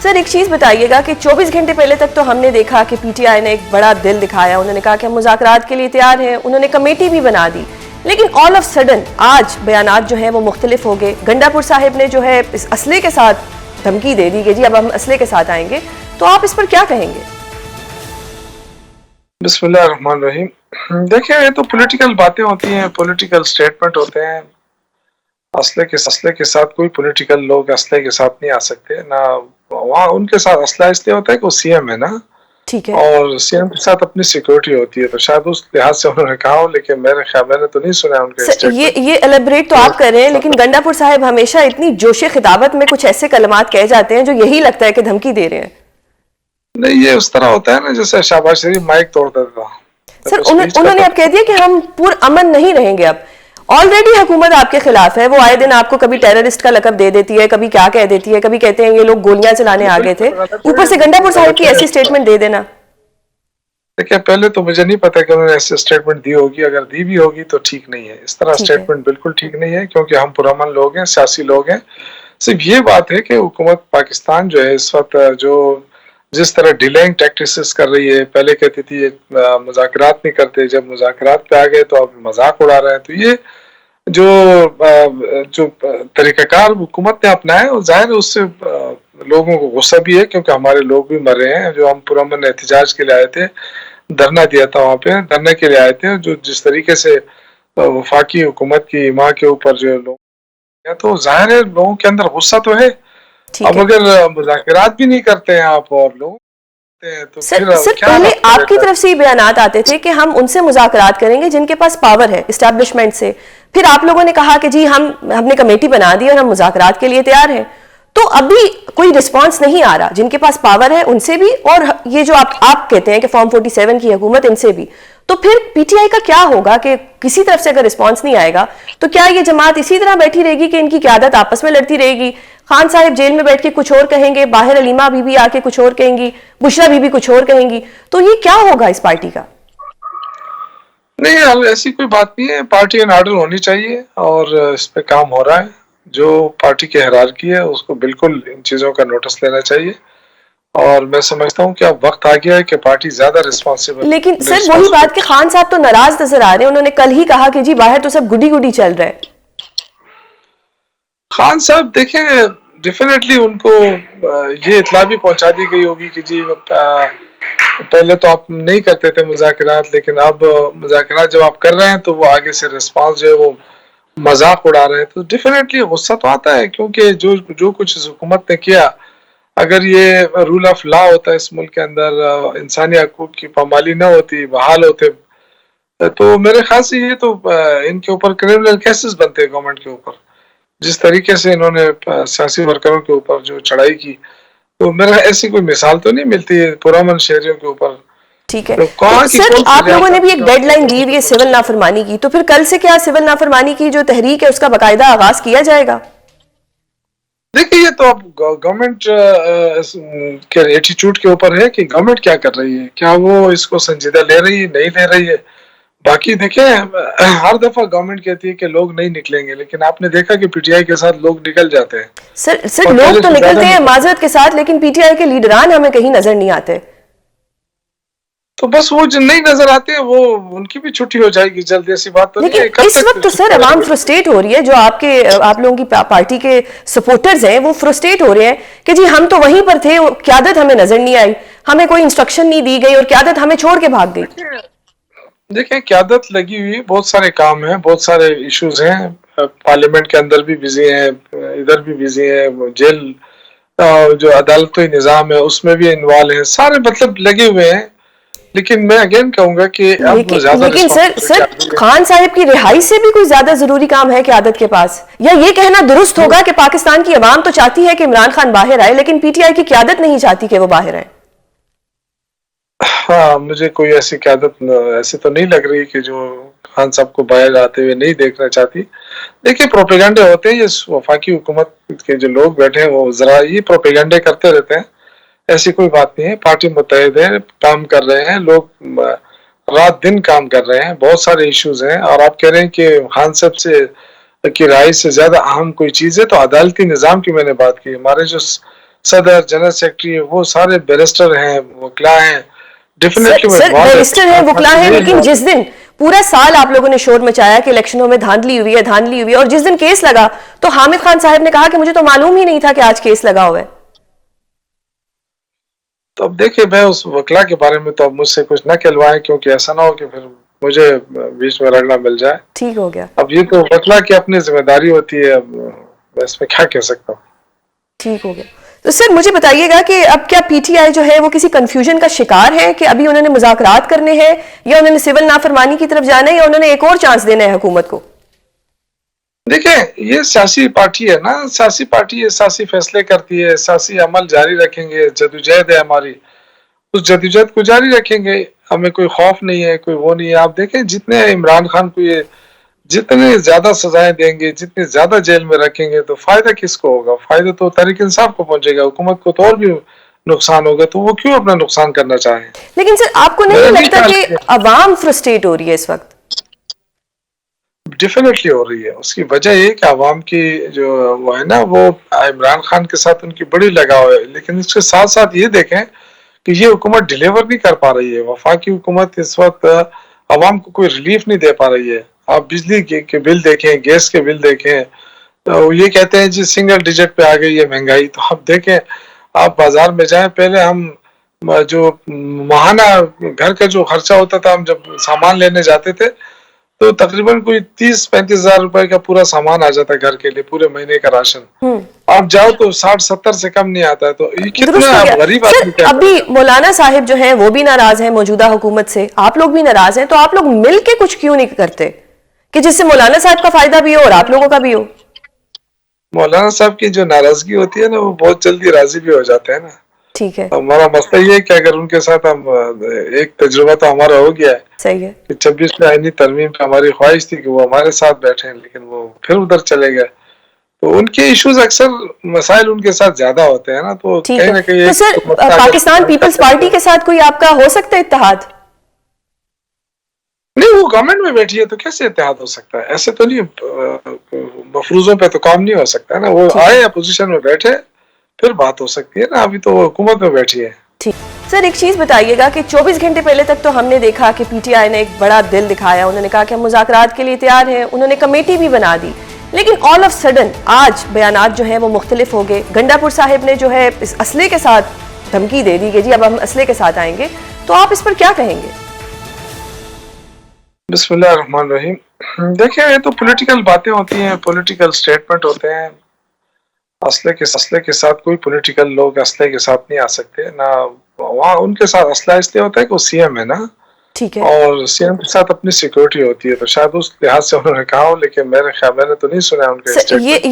سر ایک چیز بتائیے گا کہ 24 گھنٹے پہلے تک تو ہم نے دیکھا کہ پی ٹی آئی نے ایک بڑا دل دکھایا، انہوں نے کہا کہ ہم مذاکرات کے لیے تیار ہیں، انہوں نے کمیٹی بھی بنا دی، لیکن آل آف سڈن آج بیانات جو ہیں وہ مختلف ہو گئے. گنڈا پور صاحب نے جو ہے اس اسلحے کے ساتھ دھمکی دے دی کہ جی اب ہم اسلحے کے ساتھ آئیں گے، تو آپ اس پر کیا کہیں گے؟ بسم اللہ الرحمن الرحیم. دیکھیں یہ تو پولیٹیکل باتیں ہوتی ہیں، پولیٹیکل سٹیٹمنٹ ہوتے ہیں. اسلحے کے ساتھ کوئی پولیٹیکل لوگ اسلحے کے ساتھ نہیں آ سکتے، نہ وہاں ان کے ساتھ اسلحہ اس لیے ہوتا ہے کہ وہ سی ایم ہے نا، ٹھیک ہے، اور سی ایم کے ساتھ اپنی سیکورٹی ہوتی ہے، تو شاید اس لحاظ سے انہوں نے کہا ہو، لیکن میرے خیال میں نے تو نہیں سنا ان کے اسٹیٹمنٹ. یہ الیبریٹ تو آپ کر رہے ہیں، لیکن گنڈا پور صاحب ہمیشہ اتنی جوش خطابت میں کچھ ایسے کلمات کہے جاتے ہیں جو یہی لگتا ہے کہ دھمکی دے رہے ہیں. نہیں، یہ اس طرح ہوتا ہے نا جیسے شہباز شریف مائک توڑ دیتا. سر انہوں نے اب کہہ دیا کہ ہم پر امن نہیں رہیں گے. اب آلریڈی حکومت آپ کے خلاف ہے، وہ آئے دن آپ کو کبھی ٹیررسٹ کا لقب دے دیتی ہے، کبھی کیا کہہ دیتی ہے، کبھی کہتے ہیں یہ لوگ گولیاں چلانے آگے تھے، اوپر سے گنڈا پور صاحب کی ایسی سٹیٹمنٹ دے دینا. دیکھیں پہلے تو مجھے نہیں پتا کہ انہوں نے ایسی سٹیٹمنٹ دی ہوگی، اگر دی بھی ہوگی تو ٹھیک نہیں ہے. اس طرح سٹیٹمنٹ بالکل ٹھیک نہیں ہے، کیونکہ ہم پرامن لوگ ہیں، سیاسی لوگ ہیں. صرف یہ بات ہے کہ حکومت پاکستان جو ہے اس وقت جو جس طرح ڈیلینگ ٹیکٹسز کر رہی ہے، پہلے کہتی تھی مذاکرات نہیں کرتے، جب مذاکرات پہ آ گئے تو اب مذاق اڑا رہے ہیں. تو یہ جو طریقہ کار حکومت نے اپنایا ہے، ظاہر ہے اس سے لوگوں کو غصہ بھی ہے، کیونکہ ہمارے لوگ بھی مر رہے ہیں. جو ہم پرامن احتجاج کے لیے آئے تھے، دھرنا دیا تھا وہاں پہ، دھرنے کے لیے آئے تھے، جو جس طریقے سے وفاقی حکومت کی ماں کے اوپر جو لوگ، تو ظاہر ہے لوگوں کے اندر غصہ تو ہے. اب اگر مذاکرات بھی نہیں کرتے ہیں آپ اور لوگ تو سر پہلے آپ کی طرف سے یہ بیانات آتے تھے کہ ہم ان سے مذاکرات کریں گے جن کے پاس پاور ہے اسٹیبلشمنٹ سے، پھر آپ لوگوں نے کہا کہ جی ہم نے کمیٹی بنا دی اور ہم مذاکرات کے لیے تیار ہیں. تو ابھی کوئی رسپانس نہیں آ رہا جن کے پاس پاور ہے ان سے بھی، اور یہ جو آپ کہتے ہیں کہ فارم 47 کی حکومت ان سے بھی. تو پھر پی ٹی آئی کا کیا ہوگا کہ کسی طرف سے اگر رسپانس نہیں آئے گا تو کیا یہ جماعت اسی طرح بیٹھی رہے گی کہ ان کی قیادت آپس میں لڑتی رہے گی؟ خان صاحب جیل میں بیٹھ کے کچھ اور کہیں گے، باہر علیمہ بی بی آ کے کچھ اور کہیں گی، بشرا بی بی کچھ اور کہیں گی، تو یہ کیا ہوگا اس پارٹی کا؟ نہیں، ایسی کوئی بات نہیں ہے. پارٹی ان آرڈر ہونی چاہیے اور اس پہ کام ہو رہا ہے. جو پارٹی کی ہیرارکی ہے اس کو بالکل ان چیزوں کا نوٹس لینا چاہیے، اور میں سمجھتا ہوں کہ اب وقت آ گیا ہے کہ پارٹی زیادہ ریسپانسیبل. لیکن سر وہی بات کہ خان صاحب تو ناراض نظر آ رہے ہیں، انہوں نے کل ہی کہا کہ جی باہر تو سب گڈی گڈی چل رہا ہے. خان صاحب دیکھیں ڈیفینیٹلی ان کو یہ اطلاع بھی پہنچا دی گئی ہوگی کہ جی پہلے تو آپ نہیں کرتے تھے مذاکرات، لیکن اب مذاکرات جب آپ کر رہے ہیں تو وہ آگے سے ریسپانس جو ہے وہ مذاق اڑا رہے ہیں. تو ڈیفینیٹلی غصہ تو آتا ہے، کیونکہ جو کچھ اس حکومت نے کیا، اگر یہ رول آف لا ہوتا ہے اس ملک کے اندر، انسانی حقوق کی پامالی نہ ہوتی، بحال ہوتے، تو میرے خیال سے یہ تو ان کے اوپر کرمنل کیسز بنتے گورنمنٹ کے اوپر. جس طریقے سے انہوں نے سیاسی ورکروں کے اوپر جو چڑھائی کی، تو میرا ایسی کوئی مثال تو نہیں ملتی ہے پرامن شہریوں کے اوپر. ٹھیک ہے، سر آپ لوگوں نے بھی ایک ڈیڈ لائن دی ہوئی ہے سول نافرمانی کی، تو پھر کل سے کیا سول نافرمانی کی جو تحریک ہے اس کا باقاعدہ آغاز کیا جائے گا؟ دیکھیے یہ تو اب گورنمنٹ کے ایٹیچیوڈ کے اوپر ہے کہ گورنمنٹ کیا کر رہی ہے، کیا وہ اس کو سنجیدہ لے رہی ہے، نہیں لے رہی ہے. باقی دیکھیں ہر دفعہ گورنمنٹ کہتی ہے کہ لوگ نہیں نکلیں گے، لیکن آپ نے دیکھا کہ پی ٹی آئی کے ساتھ لوگ نکل جاتے ہیں. سر لوگ تو نکلتے ہیں معذرت کے ساتھ، لیکن پی ٹی آئی کے لیڈران ہمیں کہیں نظر نہیں آتے. تو بس وہ جو نہیں نظر آتے ہیں وہ ان کی بھی چھٹی ہو جائے گی جلدی، ایسی بات تو نہیں ہے. لیکن اس وقت تو سر عوام فرسٹریٹ ہو رہی ہے، جو آپ لوگوں کی پارٹی کے سپورٹرز ہیں وہ فرسٹریٹ ہو رہے ہیں کہ جی ہم تو وہیں پر تھے، قیادت ہمیں نظر نہیں آئی، ہمیں کوئی انسٹرکشن نہیں دی گئی اور قیادت ہمیں چھوڑ کے بھاگ گئی. دیکھیں قیادت لگی ہوئی، بہت سارے کام ہیں، بہت سارے ایشوز ہیں، پارلیمنٹ کے اندر بھی بزی ہیں، ادھر بھی بزی ہیں، جیل جو عدالتی نظام ہے اس میں بھی انوالو ہیں، سارے مطلب لگے ہوئے ہیں. لیکن میں اگین کہوں گا کہ اب زیادہ لیکن سر خان صاحب کی رہائی سے بھی کوئی زیادہ ضروری کام ہے قیادت کے پاس، یا یہ کہنا درست ہوگا کہ پاکستان کی عوام تو چاہتی ہے کہ عمران خان باہر آئے لیکن پی ٹی آئی کی قیادت نہیں چاہتی کہ وہ باہر آئے؟ ہاں، مجھے کوئی ایسی قیادت ایسی تو نہیں لگ رہی کہ جو خان صاحب کو باہر آتے ہوئے نہیں دیکھنا چاہتی. دیکھیں پروپیگنڈے ہوتے ہیں، یہ وفاقی حکومت کے جو لوگ بیٹھے ہیں وہ ذرا یہ پروپیگنڈے کرتے رہتے ہیں. ایسی کوئی بات نہیں ہے، پارٹی متحد ہے، کام کر رہے ہیں لوگ، رات دن کام کر رہے ہیں، بہت سارے ایشوز ہیں. اور آپ کہہ رہے ہیں کہ خان صاحب کی رائے سے زیادہ اہم کوئی چیز ہے، تو عدالتی نظام کی میں نے بات کی. ہمارے جو صدر جنرل سیکرٹری وہ سارے بیرسٹر ہیں, وکلا ہیں. ڈیفینیٹلی سر بیرسٹر ہیں, وکلا ہیں, لیکن جس دن پورا سال آپ لوگوں نے شور مچایا کہ الیکشنوں میں دھاندلی ہوئی ہے, اور جس دن کیس لگا تو حامد خان صاحب نے کہا کہ مجھے تو معلوم ہی نہیں تھا کہ آج کیس لگا ہوا ہے. تو اب دیکھیں, میں اس وکلا کے بارے میں تو اب مجھ سے کچھ نہ کہلوائیں, کیونکہ ایسا نہ ہو کہ پھر مجھے بیچ میں رگڑا مل جائے. ٹھیک ہو گیا, اب یہ تو وکلا کی اپنی ذمہ داری ہوتی ہے, اب میں اس میں کیا کہہ سکتا ہوں. ٹھیک ہو گیا. تو سر مجھے بتائیے گا کہ اب کیا پی ٹی آئی جو ہے وہ کسی کنفیوژن کا شکار ہے کہ ابھی انہوں نے مذاکرات کرنے ہیں, یا انہوں نے سول نافرمانی کی طرف جانا ہے, یا انہوں نے ایک اور چانس دینا ہے حکومت کو؟ دیکھیں, یہ سیاسی پارٹی ہے نا, سیاسی پارٹی ہے, سیاسی فیصلے کرتی ہے, سیاسی عمل جاری رکھیں گے, جدوجہد ہے ہماری, اس جدوجہد کو جاری رکھیں گے. ہمیں کوئی خوف نہیں ہے, کوئی وہ نہیں ہے. آپ دیکھیں جتنے عمران خان کو یہ جتنے زیادہ سزائیں دیں گے, جتنے زیادہ جیل میں رکھیں گے, تو فائدہ کس کو ہوگا؟ فائدہ تو تحریک انصاف کو پہنچے گا, حکومت کو تو اور بھی نقصان ہوگا. تو وہ کیوں اپنا نقصان کرنا چاہیں؟ لیکن سر آپ کو نہیں لگتا کہ عوام فرسٹریٹ ہو رہی ہے اس وقت؟ ڈیفینیٹلی ہو رہی ہے. اس کی وجہ یہ کہ عوام کی جو وہ ہے نا, وہ عمران خان کے ساتھ ان کی بڑی لگاؤ ہے. لیکن اس کے ساتھ ساتھ یہ دیکھیں کہ یہ حکومت ڈیلیور نہیں کر پا رہی ہے. وفاقی حکومت اس وقت عوام کو کوئی ریلیف نہیں دے پا رہی ہے. آپ بجلی کے بل دیکھیں, گیس کے بل دیکھیں, تو یہ کہتے ہیں جی سنگل ڈیجٹ پہ آ گئی ہے مہنگائی. تو آپ دیکھیں, آپ بازار میں جائیں, پہلے ہم جو ماہانہ گھر کا جو خرچہ ہوتا تھا, ہم جب سامان لینے جاتے تھے تو تقریباً کوئی 30-35 ہزار روپے کا پورا سامان آ جاتا ہے گھر کے لیے, پورے مہینے کا راشن. آپ جاؤ تو 60-70 سے کم نہیں آتا ہے. تو یہ کتنا غریب آدمی کیا کرے؟ ابھی مولانا صاحب جو ہیں وہ بھی ناراض ہیں موجودہ حکومت سے, آپ لوگ بھی ناراض ہیں, تو آپ لوگ مل کے کچھ کیوں نہیں کرتے کہ جس سے مولانا صاحب کا فائدہ بھی ہو اور آپ لوگوں کا بھی ہو؟ مولانا صاحب کی جو ناراضگی ہوتی ہے نا, وہ بہت جلدی راضی بھی ہو جاتے ہیں نا. ٹھیک ہے, ہمارا مسئلہ یہ ہے کہ اگر ان کے ساتھ ہم ایک تجربہ تو ہمارا ہو گیا ہے صحیح ہے, کہ 26 میں آئینی ترمیم پہ ہماری خواہش تھی کہ وہ ہمارے ساتھ بیٹھیں, لیکن وہ پھر ادھر چلے گئے. تو ان کے ایشوز اکثر مسائل ان کے ساتھ زیادہ ہوتے ہیں نا, تو ٹھیک کہیں ہے. نہ کہیں تو سر پاکستان پیپلز پارٹی کے ساتھ کوئی آپ کا ہو سکتا ہے اتحاد؟ نہیں, وہ گورنمنٹ میں بیٹھی ہے تو کیسے اتحاد ہو سکتا ہے؟ ایسے تو نہیں, مفروضوں پہ تو کام نہیں ہو سکتا ہے نا. وہ آئے اپوزیشن میں بیٹھے, پھر بات ہو سکتی ہے نا. ابھی تو وہ حکومت میں بیٹھی ہے. ٹھیک سر, ایک چیز بتائیے گا کہ 24 گھنٹے پہلے تک تو ہم نے دیکھا کہ پی ٹی آئی نے ایک بڑا دل دکھایا, انہوں نے کہا کہ ہم مذاکرات کے لیے تیار ہیں, انہوں نے کمیٹی بھی بنا دی. لیکن آل آف سڈن آج بیانات جو ہیں وہ مختلف ہو گئے. گنڈا پور صاحب نے جو ہے اس اسلحے کے ساتھ دھمکی دے دی کہ جی اب ہم اسلحے کے ساتھ آئیں گے, تو آپ اس پر کیا کہیں گے؟ بسم اللہ الرحمن الرحیم. دیکھیں, یہ تو پولیٹیکل باتیں ہوتی ہیں, پولیٹیکل سٹیٹمنٹ ہوتے ہیں. اسلحے کے ساتھ کوئی پولیٹیکل لوگ اسلحے کے ساتھ نہیں آ سکتے نا. وہاں ان کے ساتھ اسلحہ اس لیے ہوتا ہے کہ وہ سی ایم ہے نا, ٹھیک ہے, اور سی ایم کے ساتھ اپنی سیکورٹی ہوتی ہے, تو شاید اس لحاظ سے انہوں نے کہا ہو, لیکن میں نے تو نہیں سنا ان کے اسٹیٹمنٹ.